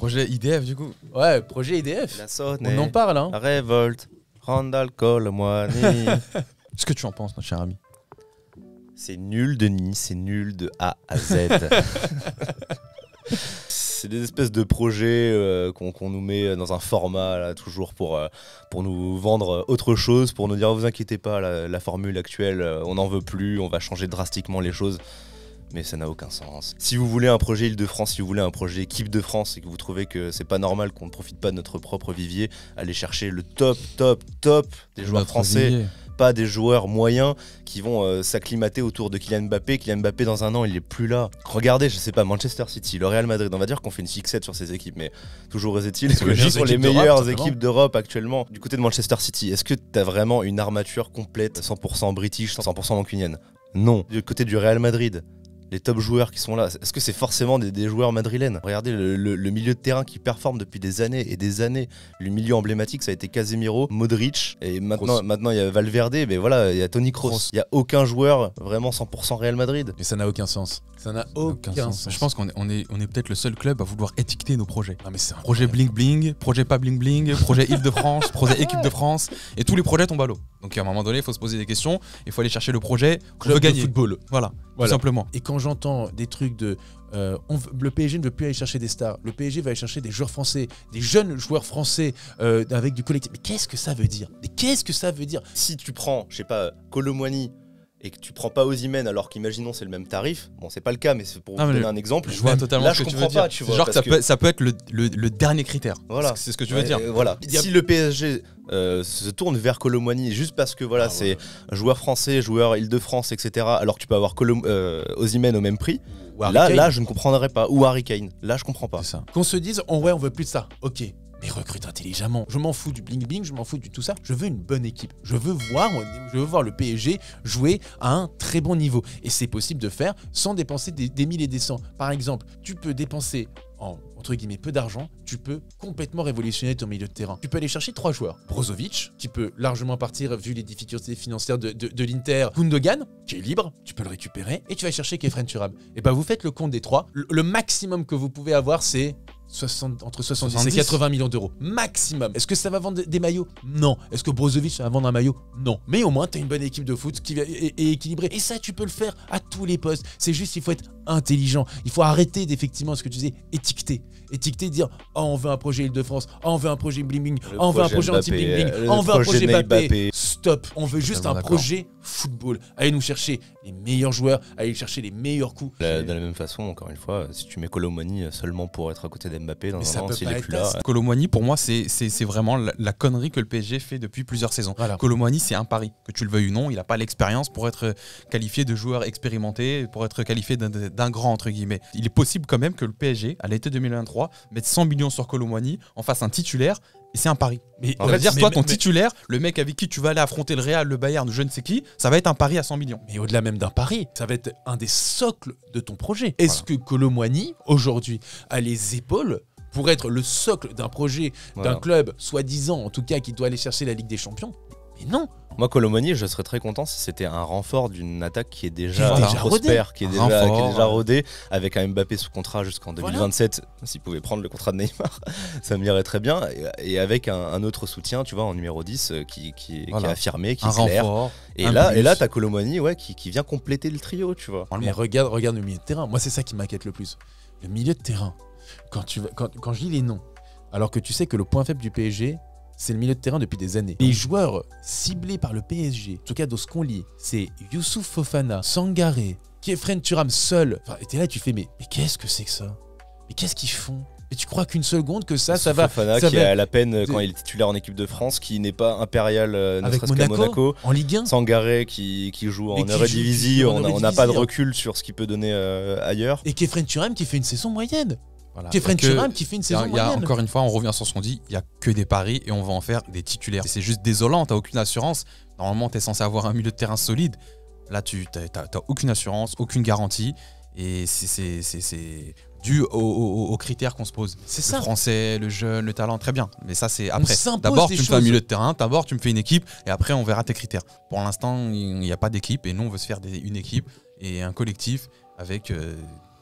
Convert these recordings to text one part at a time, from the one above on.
Projet IDF du coup. Ouais, projet IDF. La sonné, On en parle, hein. la révolte, Randall Colomwani. Qu'est-ce que tu en penses, notre cher ami? C'est nul de Denis, c'est nul de A à Z. C'est des espèces de projets qu'on nous met dans un format là, toujours pour nous vendre autre chose, pour nous dire vous inquiétez pas, la formule actuelle, on n'en veut plus, on va changer drastiquement les choses. Mais ça n'a aucun sens. Si vous voulez un projet Île-de-France, si vous voulez un projet équipe de France et que vous trouvez que c'est pas normal qu'on ne profite pas de notre propre vivier, allez chercher le top des joueurs français. Vivier. Pas des joueurs moyens qui vont s'acclimater autour de Kylian Mbappé. Kylian Mbappé dans un an il est plus là. Regardez, je sais pas, Manchester City, le Real Madrid, on va dire qu'on fait une fixette sur ces équipes, mais toujours est-il que les ce sont les équipes meilleures d'Europe, équipes d'Europe actuellement. Du côté de Manchester City, est-ce que t'as vraiment une armature complète, 100% british, 100% mancunienne? Non. Du côté du Real Madrid, les top joueurs qui sont là, est-ce que c'est forcément des joueurs madrilènes? Regardez le milieu de terrain qui performe depuis des années et des années. Le milieu emblématique, ça a été Casemiro, Modric, et maintenant il y a Valverde, mais voilà, il y a Toni Kroos. Il n'y a aucun joueur vraiment 100% Real Madrid. Mais ça n'a aucun sens. Ça n'a aucun sens. Je pense qu'on est peut-être le seul club à vouloir étiqueter nos projets. Non, mais c'est Projet bling bling, projet pas bling bling, projet Île-de-France, projet équipe de France, et tous les projets tombent à l'eau. Donc à un moment donné, il faut se poser des questions, il faut aller chercher le projet qu'on veut club de gagner. football. Voilà, tout simplement. Et quand j'entends des trucs de le PSG ne veut plus aller chercher des stars, le PSG va aller chercher des joueurs français, des jeunes joueurs français avec du collectif. Mais qu'est-ce que ça veut dire? Mais qu'est-ce que ça veut dire? Si tu prends, je sais pas, Colomwani et que tu prends pas Osimhen alors qu'imaginons c'est le même tarif, bon c'est pas le cas mais c'est pour vous donner un exemple. Je vois totalement là ce que je tu veux comprends pas, dire. tu vois. Genre que ça peut être le dernier critère. Voilà. C'est ce que tu veux dire. Voilà. Si le PSG se tourne vers Colomwani juste parce que voilà, c'est un joueur français, joueur Île-de-France, etc. alors que tu peux avoir Osimhen au même prix, là je ne comprendrais pas. Ou Harry Kane, là je comprends pas. C'est ça. Qu'on se dise, on veut plus de ça. Ok. Mais recrute intelligemment. Je m'en fous du bling bling, je m'en fous du tout ça. Je veux une bonne équipe. Je veux voir le PSG jouer à un très bon niveau. Et c'est possible de faire sans dépenser des mille et des cents. Par exemple, tu peux dépenser entre guillemets peu d'argent, tu peux complètement révolutionner ton milieu de terrain. Tu peux aller chercher 3 joueurs. Brozovic, qui peut largement partir vu les difficultés financières de l'Inter. Gundogan, qui est libre, tu peux le récupérer. Et tu vas chercher Kefren Turam. Et ben vous faites le compte des 3. Le maximum que vous pouvez avoir, c'est entre 70 et 80 millions d'euros. Maximum. Est-ce que ça va vendre des maillots? Non. Est-ce que Brozovic va vendre un maillot? Non. Mais au moins, tu as une bonne équipe de foot qui est équilibrée. Et ça, tu peux le faire à tous les postes. C'est juste, il faut être intelligent. Il faut arrêter d'effectivement ce que tu disais, étiqueter, dire « Oh, on veut un projet Île-de-France. Oh, on veut un projet bling-bling. Oh, on veut un projet anti-bling-bling. Oh, on veut un projet Mbappé. » Stop. On veut juste un projet football. Allez nous chercher les meilleurs joueurs, allez chercher les meilleurs coups. De la même façon, encore une fois, si tu mets Colomwani seulement pour être à côté d'Mbappé dans un an, s'il est plus là... Colomwani, pour moi, c'est vraiment la connerie que le PSG fait depuis plusieurs saisons. Voilà. Colomwani, c'est un pari. Que tu le veuilles ou non, il n'a pas l'expérience pour être qualifié de joueur expérimenté, pour être qualifié d'un grand, entre guillemets. Il est possible quand même que le PSG, à l'été 2023, mette 100 millions sur Colomwani, en fasse un titulaire, et c'est un pari. Mais on va dire, toi, ton titulaire, le mec avec qui tu vas aller affronter le Real, le Bayern, je ne sais qui, ça va être un pari à 100 millions. Mais au-delà même d'un pari, ça va être un des socles de ton projet. Est-ce que Colomwani, aujourd'hui, a les épaules pour être le socle d'un projet, d'un club, soi-disant, en tout cas, qui doit aller chercher la Ligue des Champions? Mais non. Moi, Colomwani, je serais très content si c'était un renfort d'une attaque qui est déjà prospère, qui est déjà rodée, avec un Mbappé sous contrat jusqu'en 2027. S'il pouvait prendre le contrat de Neymar, ça me irait très bien. Et avec un autre soutien, tu vois, en numéro 10, qui est affirmé, qui est clair. Et là, t'as Colomwani qui vient compléter le trio, tu vois. Mais regarde le milieu de terrain. Moi, c'est ça qui m'inquiète le plus. Le milieu de terrain. Quand je lis les noms, alors que tu sais que le point faible du PSG, c'est le milieu de terrain depuis des années. Les joueurs ciblés par le PSG, en tout cas dans ce qu'on lit, c'est Youssouf Fofana, Sangaré, Kefren Turam seul. Enfin, et t'es là, tu fais, mais qu'est-ce que c'est que ça? Mais qu'est-ce qu'ils font? Et tu crois qu'une seconde que ça va... Fofana qui est à la peine quand il est titulaire en équipe de France, qui n'est pas impérial, ne serait-ce qu'à Monaco. En Ligue 1. Sangaré qui joue en Eredivisie, on n'a pas de recul sur ce qu'il peut donner ailleurs. Et Kefren Turam qui fait une saison moyenne. Voilà. Kefren Turam qui fait une saison moyenne. Encore une fois, on revient sur ce qu'on dit, il n'y a que des paris et on va en faire des titulaires. C'est juste désolant, t'as aucune assurance. Normalement, t'es censé avoir un milieu de terrain solide. Là, t'as aucune assurance, aucune garantie. Et c'est dû aux critères qu'on se pose. C'est ça. Le français, le jeune, le talent, très bien. Mais ça, c'est après. D'abord, tu me fais un milieu de terrain, d'abord, tu me fais une équipe et après, on verra tes critères. Pour l'instant, il n'y a pas d'équipe et nous, on veut se faire une équipe et un collectif avec...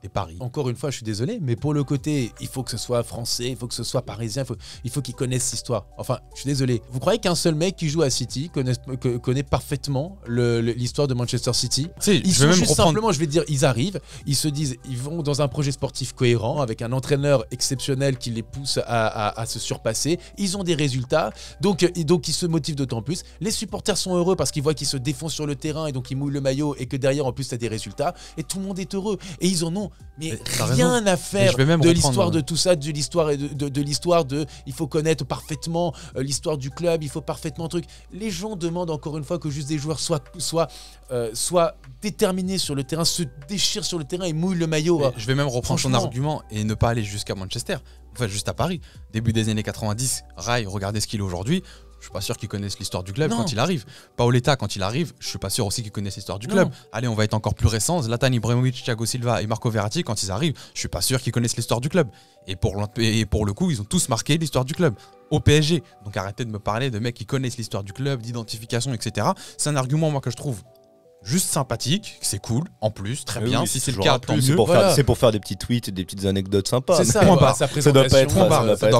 des paris. Encore une fois, je suis désolé, mais pour le côté, il faut que ce soit français, il faut que ce soit parisien, il faut qu'ils connaissent l'histoire. Enfin, je suis désolé. Vous croyez qu'un seul mec qui joue à City connaît parfaitement l'histoire de Manchester City? Ils sont juste simplement, je vais dire, ils arrivent, ils se disent, ils vont dans un projet sportif cohérent, avec un entraîneur exceptionnel qui les pousse à se surpasser. Ils ont des résultats, donc ils se motivent d'autant plus. Les supporters sont heureux parce qu'ils voient qu'ils se défoncent sur le terrain et donc ils mouillent le maillot et que derrière, en plus, tu as des résultats. Et tout le monde est heureux. Et ils en ont rien à faire de l'histoire de tout ça, de l'histoire de il faut connaître parfaitement l'histoire du club, il faut parfaitement truc. Les gens demandent encore une fois que juste des joueurs soient déterminés sur le terrain, se déchirent sur le terrain et mouillent le maillot. Je vais même reprendre ton argument et ne pas aller jusqu'à Manchester, enfin juste à Paris. Début des années 90, Rai, regardez ce qu'il est aujourd'hui. Je suis pas sûr qu'ils connaissent l'histoire du club quand il arrive. Paoletta, quand il arrive, je suis pas sûr aussi qu'ils connaissent l'histoire du club. Allez, on va être encore plus récent. Zlatan Ibrahimovic, Thiago Silva et Marco Verratti, quand ils arrivent, je suis pas sûr qu'ils connaissent l'histoire du club. Et pour le coup, ils ont tous marqué l'histoire du club au PSG. Donc arrêtez de me parler de mecs qui connaissent l'histoire du club, d'identification, etc. C'est un argument, moi, que je trouve juste sympathique, c'est cool, en plus, très bien. Oui, si c'est le cas, tant mieux. C'est pour faire des petits tweets, des petites anecdotes sympas. C'est ça, ça doit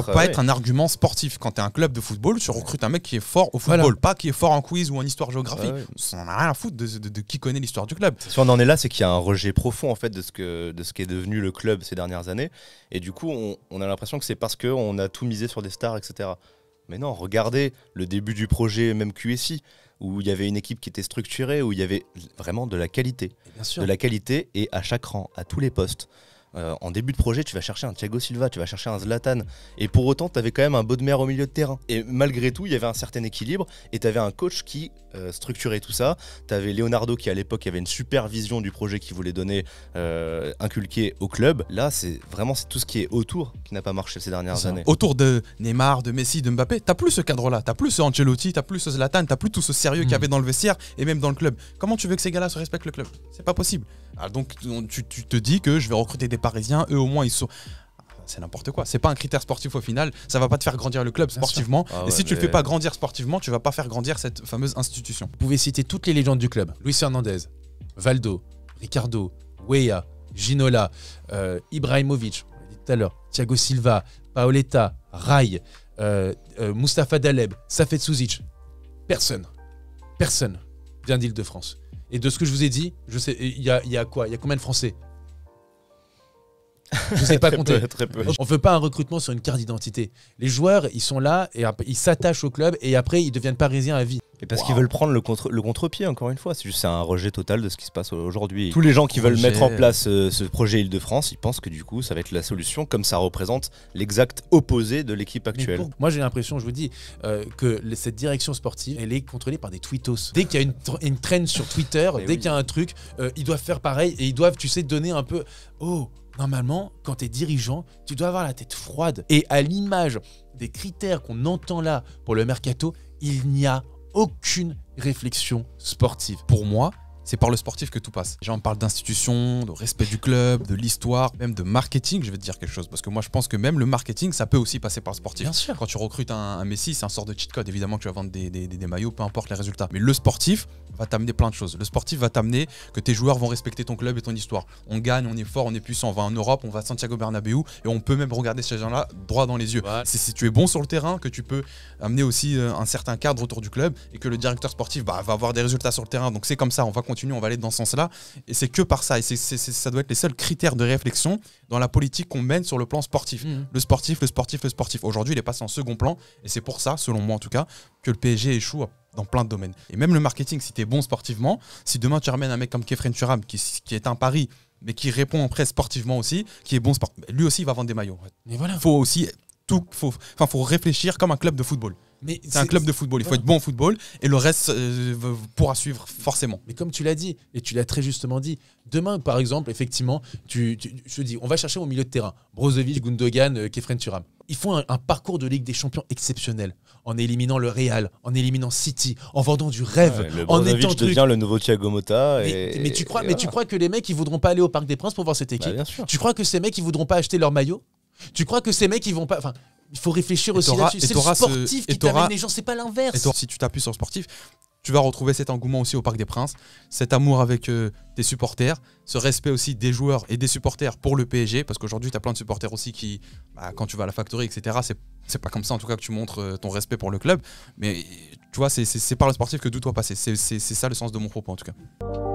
pas être un argument sportif. Quand t'es un club de football, tu recrutes un mec qui est fort au football, pas qui est fort en quiz ou en histoire-géographie. On en a rien à foutre de qui connaît l'histoire du club. Si on en est là, c'est qu'il y a un rejet profond en fait de ce qui est devenu le club ces dernières années. Et du coup, on a l'impression que c'est parce qu'on a tout misé sur des stars, etc. Mais non, regardez le début du projet, même QSI, où il y avait une équipe qui était structurée, où il y avait vraiment de la qualité. De la qualité, et à chaque rang, à tous les postes. En début de projet, tu vas chercher un Thiago Silva, tu vas chercher un Zlatan, et pour autant, tu avais quand même un Bodmer au milieu de terrain. Et malgré tout, il y avait un certain équilibre, et tu avais un coach qui structurait tout ça. Tu avais Leonardo qui, à l'époque, avait une super vision du projet qu'il voulait donner, inculqué au club. Là, c'est tout ce qui est autour qui n'a pas marché ces dernières années. Autour de Neymar, de Messi, de Mbappé, t'as plus ce cadre-là, t'as plus ce Ancelotti, t'as plus ce Zlatan, t'as plus tout ce sérieux qu'il y avait dans le vestiaire et même dans le club. Comment tu veux que ces gars-là se respectent le club? C'est pas possible. Alors donc tu te dis que je vais recruter des Parisiens, eux au moins ils sont... C'est n'importe quoi, c'est pas un critère sportif au final, ça va pas te faire grandir le club sportivement, et si tu le fais pas grandir sportivement, tu vas pas faire grandir cette fameuse institution. Vous pouvez citer toutes les légendes du club, Luis Hernandez, Valdo, Ricardo, Weah, Ginola, Ibrahimovic, on l'a dit tout à l'heure, Thiago Silva, Paoletta, Rai, Mustapha Daleb, Safet Suzic, personne vient d'Île-de-France. Et de ce que je vous ai dit, je sais, il y a quoi? Il y a combien de Français? Je ne sais pas compter. Très peu. On ne veut pas un recrutement sur une carte d'identité. Les joueurs, ils sont là et ils s'attachent au club et après ils deviennent parisiens à vie. Et parce qu'ils veulent prendre le contre-pied, encore une fois. C'est un rejet total de ce qui se passe aujourd'hui. Tous les gens qui veulent mettre en place ce projet Île-de-France, ils pensent que du coup, ça va être la solution, comme ça représente l'exact opposé de l'équipe actuelle. Moi, j'ai l'impression, je vous dis, que cette direction sportive, elle est contrôlée par des tweetos. Dès qu'il y a une trend sur Twitter, dès qu'il y a un truc, ils doivent faire pareil et ils doivent, tu sais, donner un peu... Normalement, quand tu es dirigeant, tu dois avoir la tête froide. Et à l'image des critères qu'on entend là pour le mercato, il n'y a aucune réflexion sportive. Pour moi, c'est par le sportif que tout passe. Les gens parlent d'institution, de respect du club, de l'histoire, même de marketing. Je vais te dire quelque chose, parce que moi je pense que même le marketing, ça peut aussi passer par le sportif. Bien sûr. Quand tu recrutes un Messi, c'est un sort de cheat code. Évidemment que tu vas vendre des maillots, peu importe les résultats. Mais le sportif va t'amener plein de choses. Le sportif va t'amener que tes joueurs vont respecter ton club et ton histoire. On gagne, on est fort, on est puissant. On va en Europe, on va à Santiago Bernabéu et on peut même regarder ces gens-là droit dans les yeux. Ouais. C'est si tu es bon sur le terrain que tu peux amener aussi un certain cadre autour du club et que le directeur sportif va avoir des résultats sur le terrain. Donc c'est comme ça, on va continuer, on va aller dans ce sens-là. Et c'est que par ça. Et ça doit être les seuls critères de réflexion dans la politique qu'on mène sur le plan sportif. Le sportif. Aujourd'hui, il est passé en second plan. Et c'est pour ça, selon moi en tout cas, que le PSG échoue dans plein de domaines. Et même le marketing, si tu es bon sportivement, si demain tu ramènes un mec comme Khéphren Thuram qui est un pari, mais qui répond après sportivement aussi, qui est bon sport, lui aussi il va vendre des maillots. Mais voilà. Faut réfléchir comme un club de football. C'est un club de football, il faut être bon au football et le reste pourra suivre forcément. Mais comme tu l'as dit, et tu l'as très justement dit, demain par exemple, effectivement, je te dis, on va chercher au milieu de terrain, Brozovic, Gundogan, Khéphren Thuram. Ils font un parcours de Ligue des Champions exceptionnel, en éliminant le Real, en éliminant City, en vendant du rêve, le en étant devient le nouveau Thiago Motta. Mais tu crois que les mecs ils voudront pas aller au Parc des Princes pour voir cette équipe? Tu crois que ces mecs ils voudront pas acheter leur maillot? Tu crois que ces mecs ils vont pas... Il faut réfléchir aussi là-dessus. C'est le sportif qui t'amène les gens, c'est pas l'inverse. Et si tu t'appuies sur le sportif, tu vas retrouver cet engouement aussi au Parc des Princes, cet amour avec tes supporters, ce respect aussi des joueurs et des supporters pour le PSG, parce qu'aujourd'hui tu as plein de supporters aussi qui, quand tu vas à la Factory, etc., c'est pas comme ça en tout cas que tu montres ton respect pour le club, mais tu vois, c'est par le sportif que tout doit passer, c'est ça le sens de mon propos en tout cas.